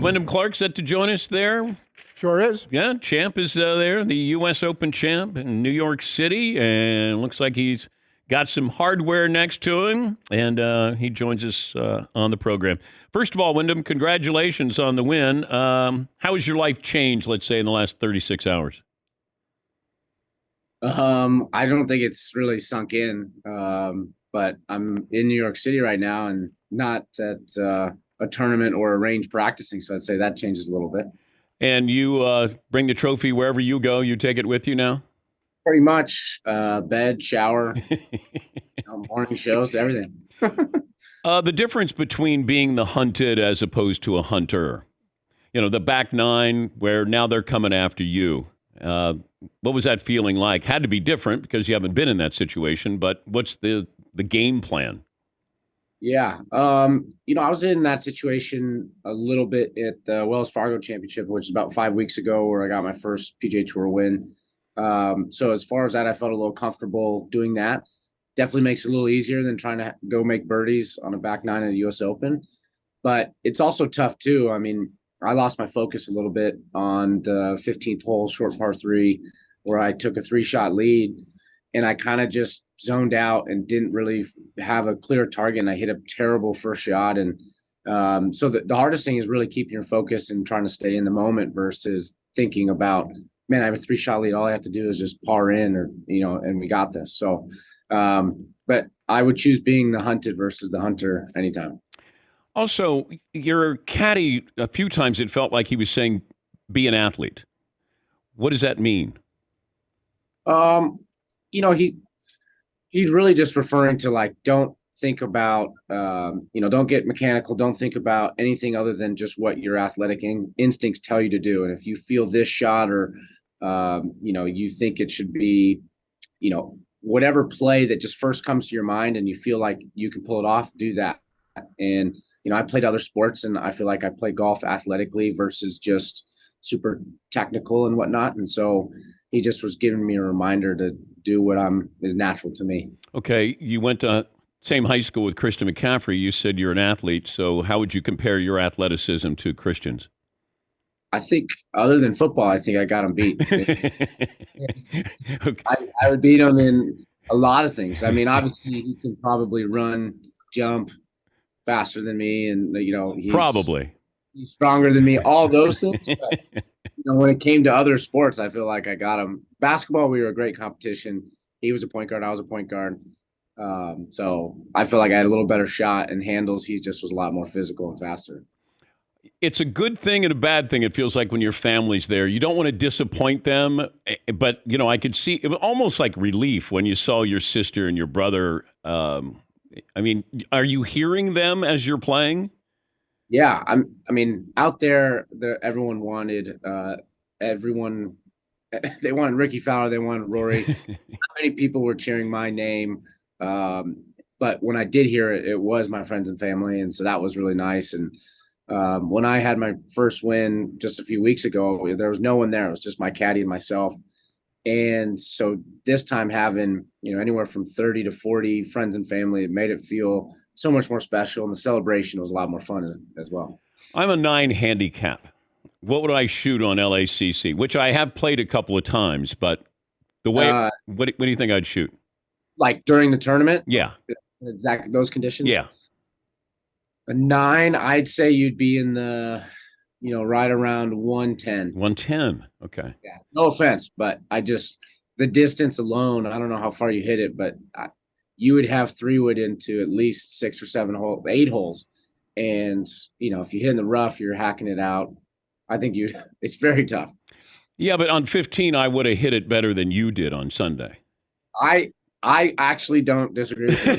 Wyndham Clark set to join us there? Sure is. Yeah, champ is there, the U.S. Open champ in New York City, and looks like he's got some hardware next to him, and he joins us on the program. First of all, Wyndham, congratulations on the win. How has your life changed, let's say, in the last 36 hours? I don't think it's really sunk in, but I'm in New York City right now and not at a tournament or a range practicing, so I'd say that changes a little bit. And you bring the trophy wherever you go. You take it with you now? Pretty much bed, shower, morning shows, everything. The difference between being the hunted as opposed to a hunter, the back nine where now they're coming after you. What was that feeling like? Had to be different because you haven't been in that situation, but what's the game plan? Yeah. I was in that situation a little bit at the Wells Fargo Championship, which is about 5 weeks ago, where I got my first PGA Tour win. So as far as that, I felt a little comfortable doing that. Definitely makes it a little easier than trying to go make birdies on a back nine at a U.S. Open. But it's also tough too. I mean, I lost my focus a little bit on the 15th hole, short par 3, where I took a 3-shot lead, and I kind of just zoned out and didn't really have a clear target. And I hit a terrible first shot. And so the hardest thing is really keeping your focus and trying to stay in the moment versus thinking about, man, I have a 3-shot lead. All I have to do is just par in, or, and we got this. So, but I would choose being the hunted versus the hunter anytime. Also, your caddy, a few times it felt like he was saying, be an athlete. What does that mean? He's really just referring to, like, don't think about, don't get mechanical. Don't think about anything other than just what your athletic instincts tell you to do. And if you feel this shot, or, you think it should be, whatever play that just first comes to your mind and you feel like you can pull it off, do that. And, I played other sports, and I feel like I play golf athletically versus just super technical and whatnot. And so he just was giving me a reminder to do what is natural to me. Okay. You went to same high school with Christian McCaffrey. You said you're an athlete. So how would you compare your athleticism to Christian's? I think other than football, I think I got him beat. Okay. I would beat him in a lot of things. I mean, obviously he can probably run, jump faster than me. And, he's stronger than me, all those things. But, when it came to other sports, I feel like I got him. Basketball, we were a great competition. He was a point guard. I was a point guard. So I feel like I had a little better shot and handles. He just was a lot more physical and faster. It's a good thing and a bad thing, it feels like, when your family's there. You don't want to disappoint them, but, I could see it was almost like relief when you saw your sister and your brother. I mean, are you hearing them as you're playing? Yeah, out there, everyone wanted they wanted Ricky Fowler, they wanted Rory. How many people were cheering my name? But when I did hear it, it was my friends and family, and so that was really nice. And when I had my first win just a few weeks ago, there was no one there. It was just my caddy and myself. And so this time, having anywhere from 30 to 40 friends and family, it made it feel so much more special, and the celebration was a lot more fun as well. I'm a 9 handicap. What would I shoot on LACC? Which I have played a couple of times, but the way what do you think I'd shoot? Like during the tournament? Yeah, exactly those conditions. Yeah, a 9, I'd say you'd be in the right around 110. 110. Okay. Yeah. No offense, but the distance alone, I don't know how far you hit it, but you would have 3-wood into at least 6 or 7 holes, 8 holes. And, if you hit in the rough, you're hacking it out. I think it's very tough. Yeah, but on 15, I would have hit it better than you did on Sunday. I actually don't disagree with you.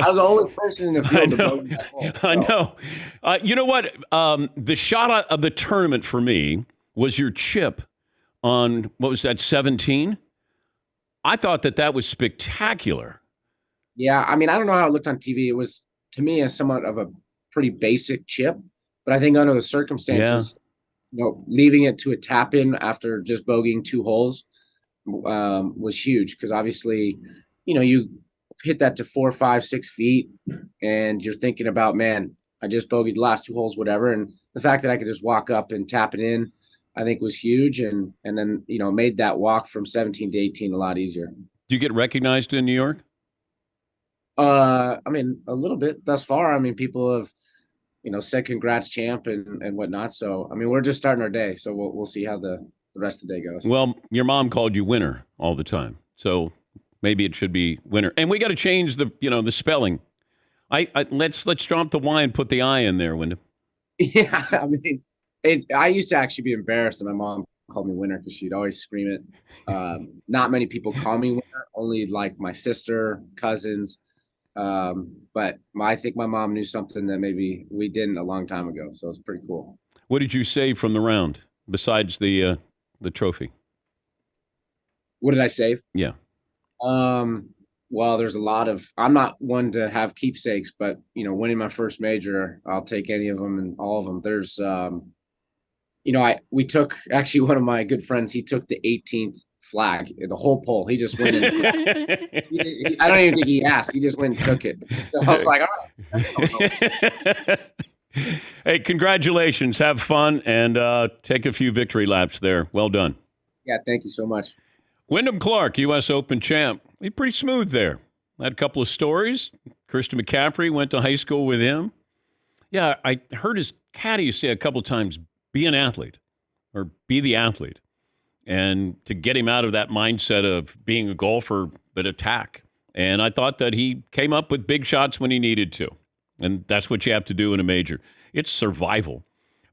I was the only person in the field to bogey that hole. So. I know. You know what? The shot of the tournament for me was your chip on, what was that, 17? I thought that was spectacular. Yeah, I don't know how it looked on TV. It was, to me, a somewhat of a pretty basic chip. But I think under the circumstances, leaving it to a tap-in after just bogeying 2 holes was huge, because obviously, you hit that to 4, 5, 6 feet, and you're thinking about, man, I just bogeyed the last 2 holes, whatever. And the fact that I could just walk up and tap it in, I think was huge. And then, made that walk from 17 to 18 a lot easier. Do you get recognized in New York? I mean, a little bit thus far. I mean, people have, said congrats, champ, and whatnot. So, I mean, we're just starting our day. So we'll see how the rest of the day goes. Well, your mom called you winner all the time. So maybe it should be winner. And we got to change the spelling. Let's drop the Y and put the I in there, Wyndham. Yeah, I mean, I used to actually be embarrassed that my mom called me winner because she'd always scream it. Not many people call me winner, only like my sister, cousins. But I think my mom knew something that maybe we didn't a long time ago. So it's pretty cool. What did you save from the round besides the trophy? What did I save? Yeah. Well, there's a lot of, I'm not one to have keepsakes, but winning my first major, I'll take any of them and all of them. There's, we took actually one of my good friends, he took the 18th flag, the whole pole. He just went and I don't even think he asked. He just went and took it. So I was like, all right. Hey, congratulations. Have fun and take a few victory laps there. Well done. Yeah, thank you so much. Wyndham Clark, U.S. Open champ. He's pretty smooth there. Had a couple of stories. Christian McCaffrey went to high school with him. Yeah, I heard his caddy say a couple of times, be an athlete or be the athlete. And to get him out of that mindset of being a golfer, but attack. And I thought that he came up with big shots when he needed to. And that's what you have to do in a major. It's survival.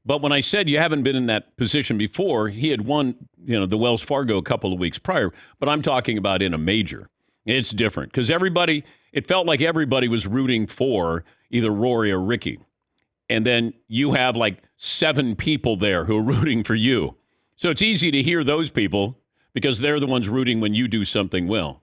But when I said you haven't been in that position before, he had won, the Wells Fargo a couple of weeks prior. But I'm talking about in a major. It's different because it felt like everybody was rooting for either Rory or Ricky. And then you have like 7 people there who are rooting for you. So it's easy to hear those people because they're the ones rooting when you do something well.